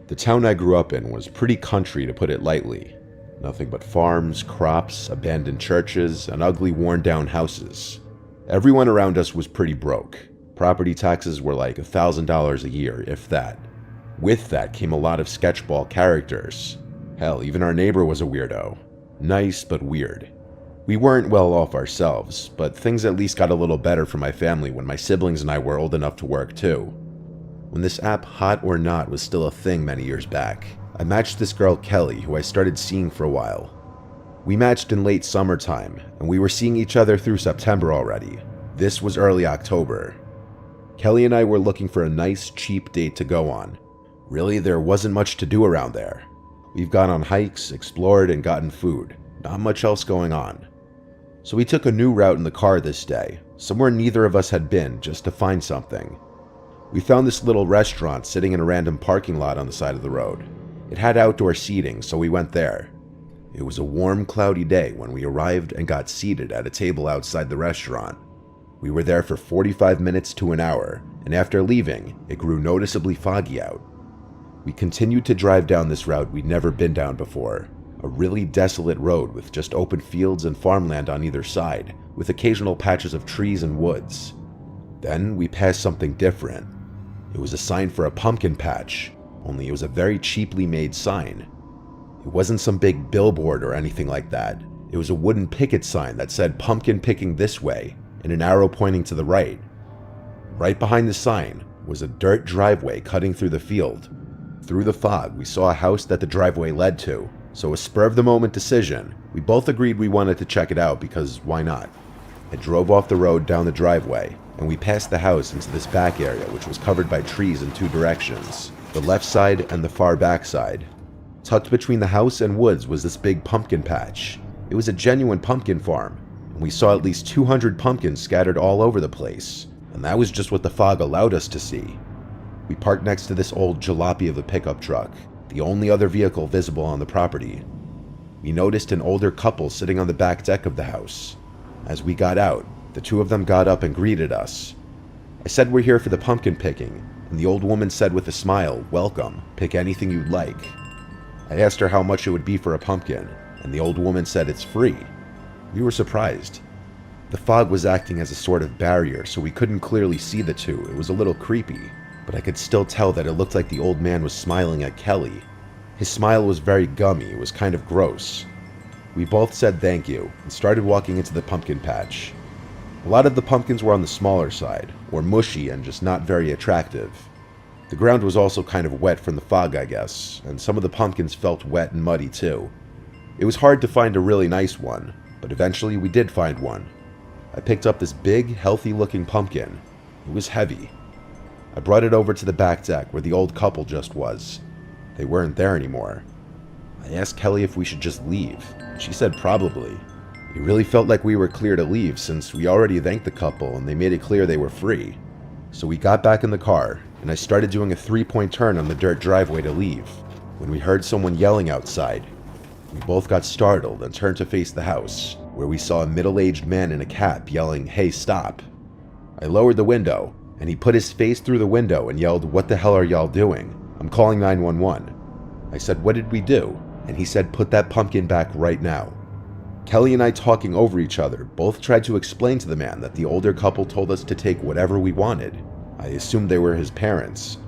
The town I grew up in was pretty country, to put it lightly. Nothing but farms, crops, abandoned churches, and ugly worn-down houses. Everyone around us was pretty broke. Property taxes were like $1,000 a year, if that. With that came a lot of sketchball characters. Hell, even our neighbor was a weirdo. Nice, but weird. We weren't well off ourselves, but things at least got a little better for my family when my siblings and I were old enough to work too. When this app Hot or Not was still a thing many years back, I matched this girl Kelly, who I started seeing for a while. We matched in late summertime, and we were seeing each other through September already. This was early October. Kelly and I were looking for a nice, cheap date to go on. Really, there wasn't much to do around there. We've gone on hikes, explored, and gotten food. Not much else going on. So we took a new route in the car this day, somewhere neither of us had been, just to find something. We found this little restaurant sitting in a random parking lot on the side of the road. It had outdoor seating, so we went there. It was a warm, cloudy day when we arrived and got seated at a table outside the restaurant. We were there for 45 minutes to an hour, and after leaving, it grew noticeably foggy out. We continued to drive down this route we'd never been down before, a really desolate road with just open fields and farmland on either side, with occasional patches of trees and woods. Then we passed something different. It was a sign for a pumpkin patch, only it was a very cheaply made sign. It wasn't some big billboard or anything like that. It was a wooden picket sign that said "Pumpkin picking this way," and an arrow pointing to the right. Right behind the sign was a dirt driveway cutting through the field. Through the fog, we saw a house that the driveway led to, so a spur-of-the-moment decision, we both agreed we wanted to check it out because why not? I drove off the road down the driveway, and we passed the house into this back area which was covered by trees in two directions, the left side and the far back side. Tucked between the house and woods was this big pumpkin patch. It was a genuine pumpkin farm, and we saw at least 200 pumpkins scattered all over the place, and that was just what the fog allowed us to see. We parked next to this old jalopy of a pickup truck, the only other vehicle visible on the property. We noticed an older couple sitting on the back deck of the house. As we got out, the two of them got up and greeted us. I said we're here for the pumpkin picking, and the old woman said with a smile, "Welcome, pick anything you'd like." I asked her how much it would be for a pumpkin, and the old woman said it's free. We were surprised. The fog was acting as a sort of barrier, so we couldn't clearly see the two. It was a little creepy, but I could still tell that it looked like the old man was smiling at Kelly. His smile was very gummy, it was kind of gross. We both said thank you and started walking into the pumpkin patch. A lot of the pumpkins were on the smaller side, or mushy and just not very attractive. The ground was also kind of wet from the fog, I guess, and some of the pumpkins felt wet and muddy too. It was hard to find a really nice one, but eventually we did find one. I picked up this big, healthy-looking pumpkin. It was heavy. I brought it over to the back deck where the old couple just was. They weren't there anymore. I asked Kelly if we should just leave. She said probably. It really felt like we were clear to leave since we already thanked the couple and they made it clear they were free. So we got back in the car, and I started doing a 3-point turn on the dirt driveway to leave, when we heard someone yelling outside. We both got startled and turned to face the house, where we saw a middle-aged man in a cap yelling, "Hey, stop." I lowered the window, and he put his face through the window and yelled, "What the hell are y'all doing? I'm calling 911. I said, "What did we do?" And he said, "Put that pumpkin back right now." Kelly and I, talking over each other, both tried to explain to the man that the older couple told us to take whatever we wanted. I assumed they were his parents.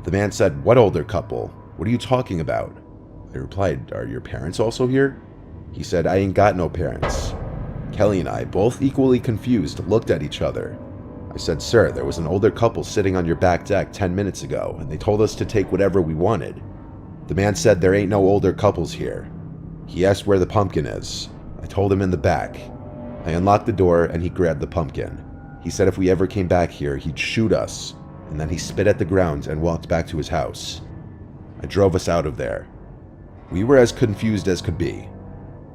The man said, "What older couple? What are you talking about?" I replied, "Are your parents also here?" He said, "I ain't got no parents." Kelly and I, both equally confused, looked at each other. I said, "Sir, there was an older couple sitting on your back deck 10 minutes ago, and they told us to take whatever we wanted." The man said, "There ain't no older couples here." He asked where the pumpkin is. I told him in the back. I unlocked the door and he grabbed the pumpkin. He said if we ever came back here, he'd shoot us, and then he spit at the ground and walked back to his house. I drove us out of there. We were as confused as could be.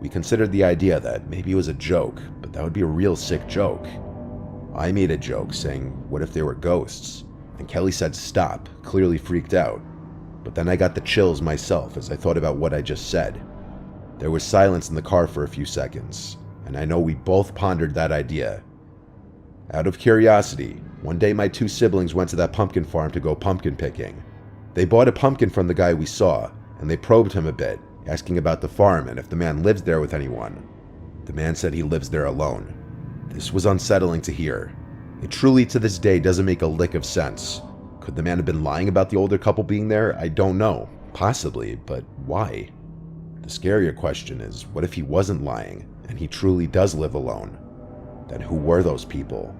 We considered the idea that maybe it was a joke, but that would be a real sick joke. I made a joke saying, "What if they were ghosts?" And Kelly said stop, clearly freaked out. But then I got the chills myself as I thought about what I just said. There was silence in the car for a few seconds, and I know we both pondered that idea. Out of curiosity, one day my two siblings went to that pumpkin farm to go pumpkin picking. They bought a pumpkin from the guy we saw, and they probed him a bit, asking about the farm and if the man lives there with anyone. The man said he lives there alone. This was unsettling to hear. It truly to this day doesn't make a lick of sense. Could the man have been lying about the older couple being there? I don't know. Possibly, but why? The scarier question is, what if he wasn't lying, and he truly does live alone? Then who were those people?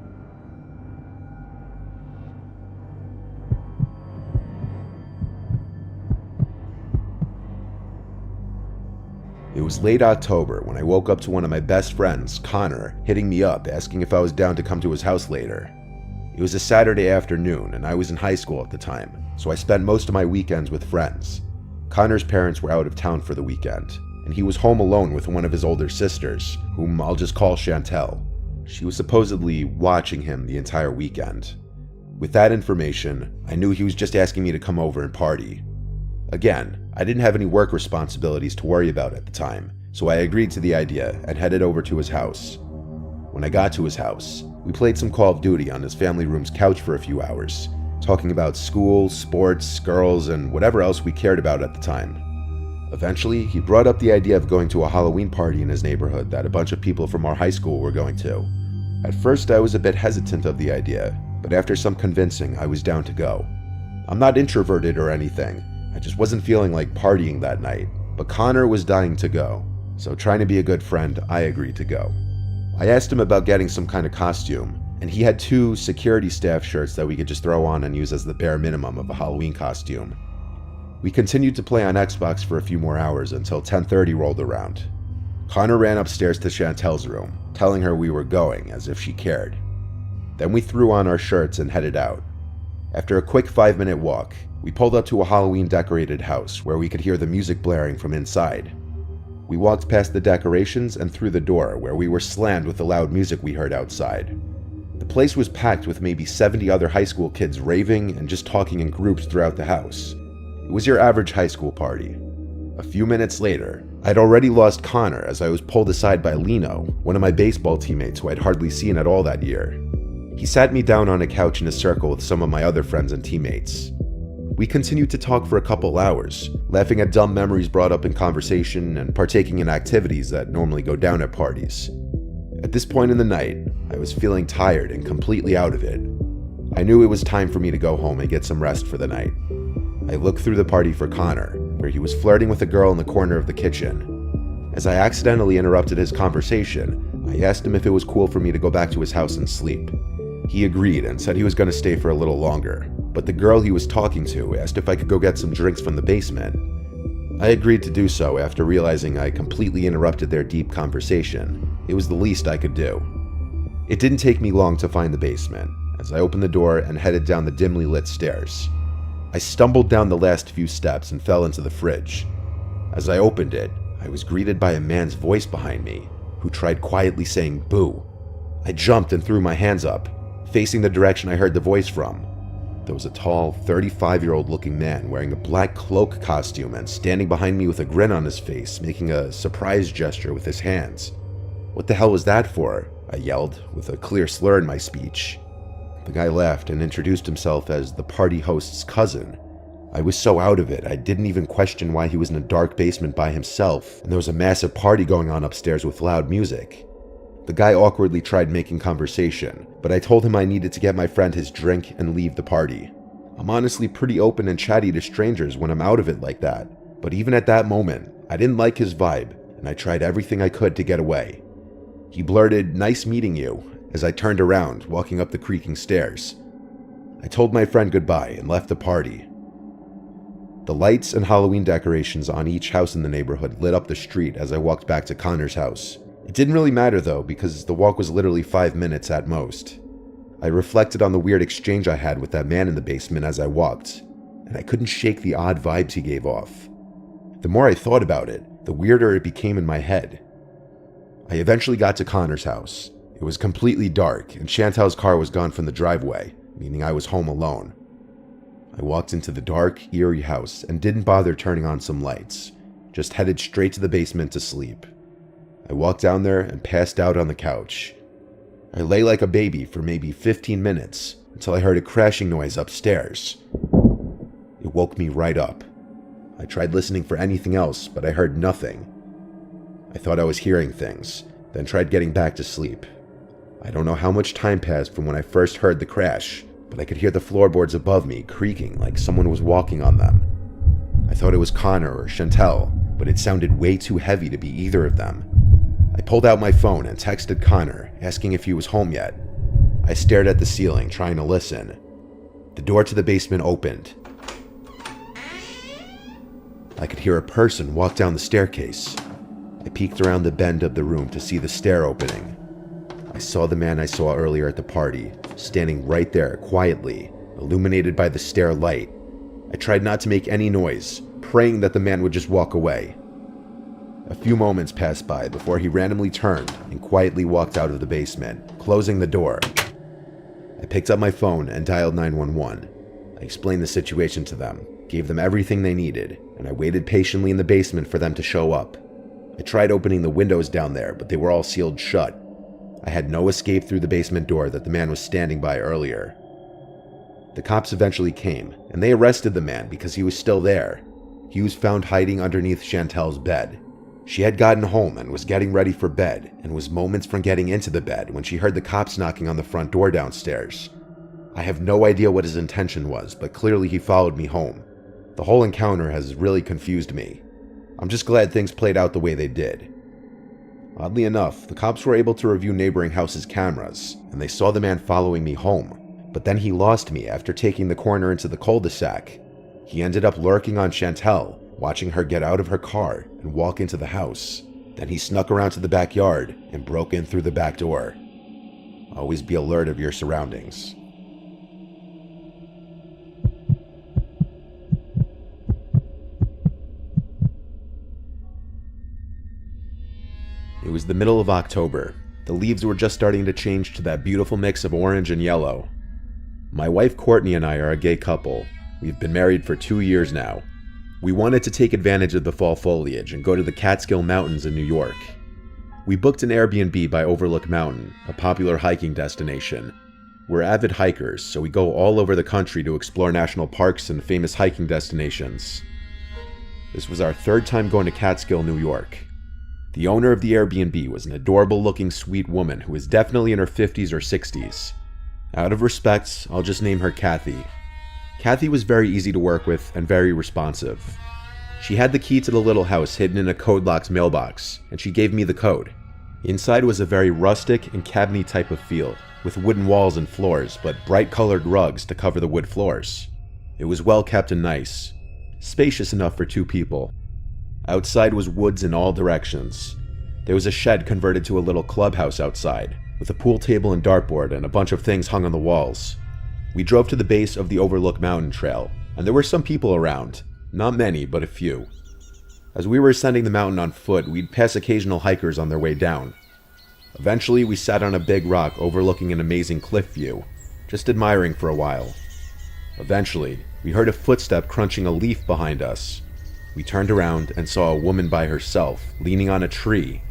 It was late October when I woke up to one of my best friends, Connor, hitting me up asking if I was down to come to his house later. It was a Saturday afternoon and I was in high school at the time, so I spent most of my weekends with friends. Connor's parents were out of town for the weekend, and he was home alone with one of his older sisters, whom I'll just call Chantel. She was supposedly watching him the entire weekend. With that information, I knew he was just asking me to come over and party. Again, I didn't have any work responsibilities to worry about at the time, so I agreed to the idea and headed over to his house. When I got to his house, we played some Call of Duty on his family room's couch for a few hours, talking about school, sports, girls, and whatever else we cared about at the time. Eventually, he brought up the idea of going to a Halloween party in his neighborhood that a bunch of people from our high school were going to. At first, I was a bit hesitant of the idea, but after some convincing, I was down to go. I'm not introverted or anything. I just wasn't feeling like partying that night, but Connor was dying to go, so trying to be a good friend, I agreed to go. I asked him about getting some kind of costume, and he had 2 security staff shirts that we could just throw on and use as the bare minimum of a Halloween costume. We continued to play on Xbox for a few more hours until 10:30 rolled around. Connor ran upstairs to Chantel's room, telling her we were going as if she cared. Then we threw on our shirts and headed out. After a quick 5-minute walk, we pulled up to a Halloween decorated house where we could hear the music blaring from inside. We walked past the decorations and through the door where we were slammed with the loud music we heard outside. The place was packed with maybe 70 other high school kids raving and just talking in groups throughout the house. It was your average high school party. A few minutes later, I'd already lost Connor as I was pulled aside by Lino, one of my baseball teammates who I'd hardly seen at all that year. He sat me down on a couch in a circle with some of my other friends and teammates. We continued to talk for a couple hours, laughing at dumb memories brought up in conversation and partaking in activities that normally go down at parties. At this point in the night, I was feeling tired and completely out of it. I knew it was time for me to go home and get some rest for the night. I looked through the party for Connor, where he was flirting with a girl in the corner of the kitchen. As I accidentally interrupted his conversation, I asked him if it was cool for me to go back to his house and sleep. He agreed and said he was going to stay for a little longer, but the girl he was talking to asked if I could go get some drinks from the basement. I agreed to do so after realizing I completely interrupted their deep conversation. It was the least I could do. It didn't take me long to find the basement, as I opened the door and headed down the dimly lit stairs. I stumbled down the last few steps and fell into the fridge. As I opened it, I was greeted by a man's voice behind me, who tried quietly saying boo. I jumped and threw my hands up, facing the direction I heard the voice from. There was a tall, 35-year-old looking man wearing a black cloak costume and standing behind me with a grin on his face, making a surprise gesture with his hands. "What the hell was that for?" I yelled, with a clear slur in my speech. The guy laughed and introduced himself as the party host's cousin. I was so out of it, I didn't even question why he was in a dark basement by himself, and there was a massive party going on upstairs with loud music. The guy awkwardly tried making conversation, but I told him I needed to get my friend his drink and leave the party. I'm honestly pretty open and chatty to strangers when I'm out of it like that, but even at that moment, I didn't like his vibe, and I tried everything I could to get away. He blurted, "Nice meeting you," as I turned around, walking up the creaking stairs. I told my friend goodbye and left the party. The lights and Halloween decorations on each house in the neighborhood lit up the street as I walked back to Connor's house. It didn't really matter though, because the walk was literally 5 minutes at most. I reflected on the weird exchange I had with that man in the basement as I walked, and I couldn't shake the odd vibes he gave off. The more I thought about it, the weirder it became in my head. I eventually got to Connor's house. It was completely dark, and Chantel's car was gone from the driveway, meaning I was home alone. I walked into the dark, eerie house and didn't bother turning on some lights, just headed straight to the basement to sleep. I walked down there and passed out on the couch. I lay like a baby for maybe 15 minutes until I heard a crashing noise upstairs. It It woke me right up. I tried listening for anything else, but I heard nothing. I thought I was hearing things, then tried getting back to sleep. I don't know how much time passed from when I first heard the crash, but I could hear the floorboards above me creaking like someone was walking on them. I thought it was Connor or Chantel, but it sounded way too heavy to be either of them. I pulled out my phone and texted Connor, asking if he was home yet. I stared at the ceiling, trying to listen. The door to the basement opened. I could hear a person walk down the staircase. I peeked around the bend of the room to see the stair opening. I saw the man I saw earlier at the party, standing right there, quietly, illuminated by the stair light. I tried not to make any noise, praying that the man would just walk away. A few moments passed by before he randomly turned and quietly walked out of the basement, closing the door. I picked up my phone and dialed 911. I explained the situation to them, gave them everything they needed, and I waited patiently in the basement for them to show up. I tried opening the windows down there, but they were all sealed shut. I had no escape through the basement door that the man was standing by earlier. The cops eventually came, and they arrested the man because he was still there. He was found hiding underneath Chantel's bed. She had gotten home and was getting ready for bed, and was moments from getting into the bed when she heard the cops knocking on the front door downstairs. I have no idea what his intention was, but clearly he followed me home. The whole encounter has really confused me. I'm just glad things played out the way they did. Oddly enough, the cops were able to review neighboring houses' cameras, and they saw the man following me home. But then he lost me after taking the corner into the cul-de-sac. He ended up lurking on Chantel, watching her get out of her car and walk into the house. Then he snuck around to the backyard and broke in through the back door. Always be alert of your surroundings. It was the middle of October. The leaves were just starting to change to that beautiful mix of orange and yellow. My wife Courtney and I are a gay couple. We've been married for 2 years now. We wanted to take advantage of the fall foliage and go to the Catskill Mountains in New York. We booked an Airbnb by Overlook Mountain, a popular hiking destination. We're avid hikers, so we go all over the country to explore national parks and famous hiking destinations. This was our 3rd time going to Catskill, New York. The owner of the Airbnb was an adorable-looking sweet woman who was definitely in her 50s or 60s. Out of respect, I'll just name her Kathy. Kathy was very easy to work with and very responsive. She had the key to the little house hidden in a code-locked mailbox, and she gave me the code. Inside was a very rustic and cabiny type of feel, with wooden walls and floors, but bright-colored rugs to cover the wood floors. It was well kept and nice, spacious enough for 2 people. Outside was woods in all directions. There was a shed converted to a little clubhouse outside, with a pool table and dartboard and a bunch of things hung on the walls. We drove to the base of the Overlook Mountain Trail, and there were some people around. Not many, but a few. As we were ascending the mountain on foot, we'd pass occasional hikers on their way down. Eventually, we sat on a big rock overlooking an amazing cliff view, just admiring for a while. Eventually, we heard a footstep crunching a leaf behind us. We turned around and saw a woman by herself, leaning on a tree.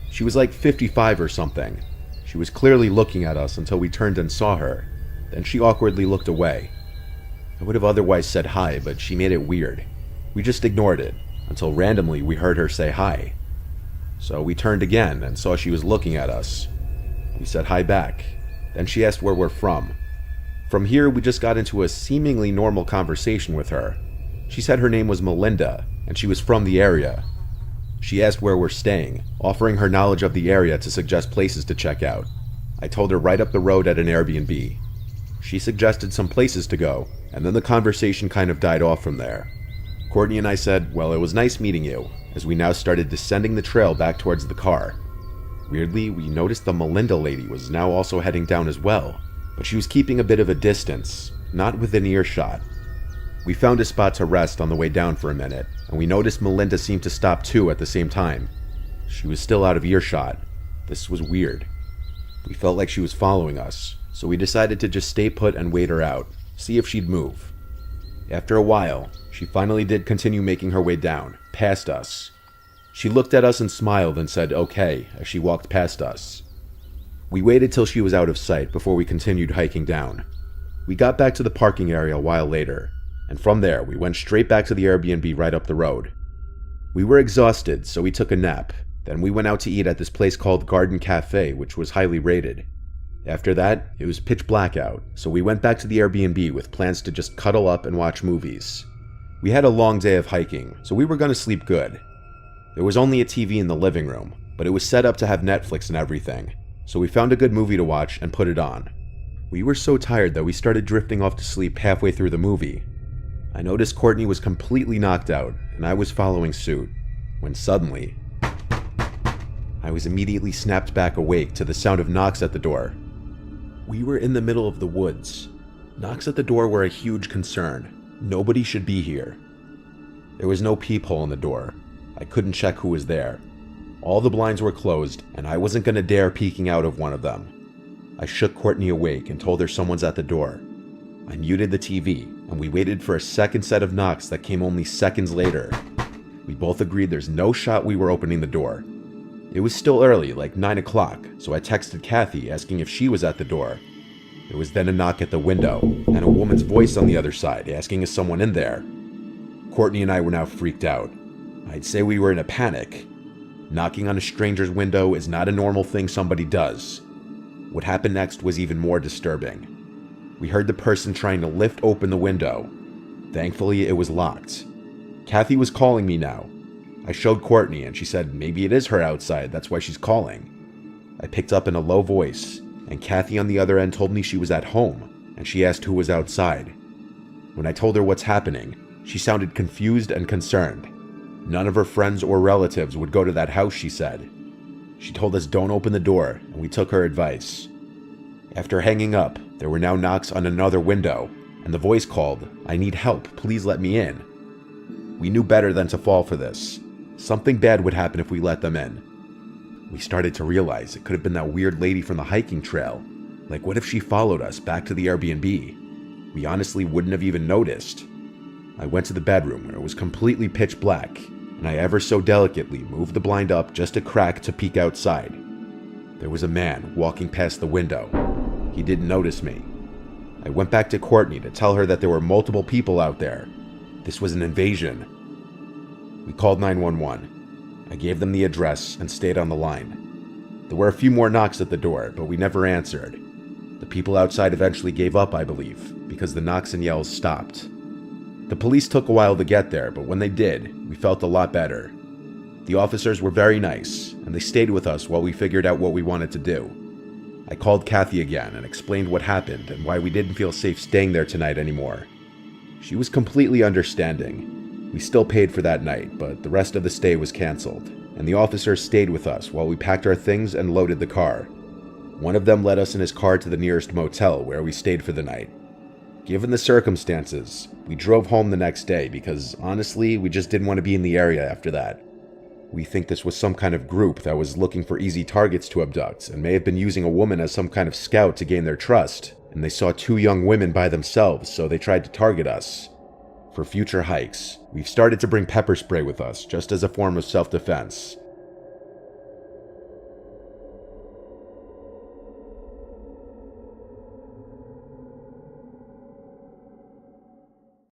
She was like 55 or something. She was clearly looking at us until we turned and saw her. Then she awkwardly looked away. I would have otherwise said hi, but she made it weird. We just ignored it, until randomly we heard her say hi. So we turned again and saw she was looking at us. We said hi back. Then she asked where we're from. From here, we just got into a seemingly normal conversation with her. She said her name was Melinda, and she was from the area. She asked where we're staying, offering her knowledge of the area to suggest places to check out. I told her right up the road at an Airbnb. She suggested some places to go, and then the conversation kind of died off from there. Courtney and I said, well, it was nice meeting you, as we now started descending the trail back towards the car. Weirdly, we noticed the Melinda lady was now also heading down as well, but she was keeping a bit of a distance, not within earshot. We found a spot to rest on the way down for a minute, and we noticed Melinda seemed to stop too at the same time. She was still out of earshot. This was weird. We felt like she was following us, so we decided to just stay put and wait her out, see if she'd move. After a while, she finally did continue making her way down, past us. She looked at us and smiled and said okay as she walked past us. We waited till she was out of sight before we continued hiking down. We got back to the parking area a while later. and from there we went straight back to the Airbnb right up the road. We were exhausted, so we took a nap. Then we went out to eat at this place called Garden Cafe, which was highly rated. After that, it was pitch black out, so we went back to the Airbnb with plans to just cuddle up and watch movies. We had a long day of hiking, so we were going to sleep good. There was only a TV in the living room, but it was set up to have Netflix and everything, so we found a good movie to watch and put it on. We were so tired that we started drifting off to sleep halfway through the movie. I noticed Courtney was completely knocked out, and I was following suit, when suddenly, I was immediately snapped back awake to the sound of knocks at the door. We were in the middle of the woods. Knocks at the door were a huge concern. Nobody should be here. There was no peephole in the door. I couldn't check who was there. All the blinds were closed, and I wasn't going to dare peeking out of one of them. I shook Courtney awake and told her someone's at the door. I muted the TV, and we waited for a second set of knocks that came only seconds later. We both agreed there's no shot we were opening the door. It was still early, like 9 o'clock, so I texted Kathy asking if she was at the door. There was then a knock at the window, and a woman's voice on the other side asking if someone in there. Courtney and I were now freaked out. I'd say we were in a panic. Knocking on a stranger's window is not a normal thing somebody does. What happened next was even more disturbing. We heard the person trying to lift open the window. Thankfully, it was locked. Kathy was calling me now. I showed Courtney and she said maybe it is her outside, that's why she's calling. I picked up in a low voice, and Kathy on the other end told me she was at home, and she asked who was outside. When I told her what's happening, she sounded confused and concerned. None of her friends or relatives would go to that house, she said. She told us don't open the door, and we took her advice. After hanging up, there were now knocks on another window, and the voice called, "I need help, please let me in." We knew better than to fall for this. Something bad would happen if we let them in. We started to realize it could have been that weird lady from the hiking trail. Like, what if she followed us back to the Airbnb? We honestly wouldn't have even noticed. I went to the bedroom where it was completely pitch black, and I ever so delicately moved the blind up just a crack to peek outside. There was a man walking past the window. He didn't notice me. I went back to Courtney to tell her that there were multiple people out there. This was an invasion. We called 911. I gave them the address and stayed on the line. There were a few more knocks at the door, but we never answered. The people outside eventually gave up, I believe, because the knocks and yells stopped. The police took a while to get there, but when they did, we felt a lot better. The officers were very nice, and they stayed with us while we figured out what we wanted to do. I called Kathy again and explained what happened and why we didn't feel safe staying there tonight anymore. She was completely understanding. We still paid for that night, but the rest of the stay was canceled, and the officers stayed with us while we packed our things and loaded the car. One of them led us in his car to the nearest motel where we stayed for the night. Given the circumstances, we drove home the next day because, honestly, we just didn't want to be in the area after that. We think this was some kind of group that was looking for easy targets to abduct and may have been using a woman as some kind of scout to gain their trust, and they saw 2 young women by themselves, so they tried to target us. For future hikes, we've started to bring pepper spray with us just as a form of self-defense,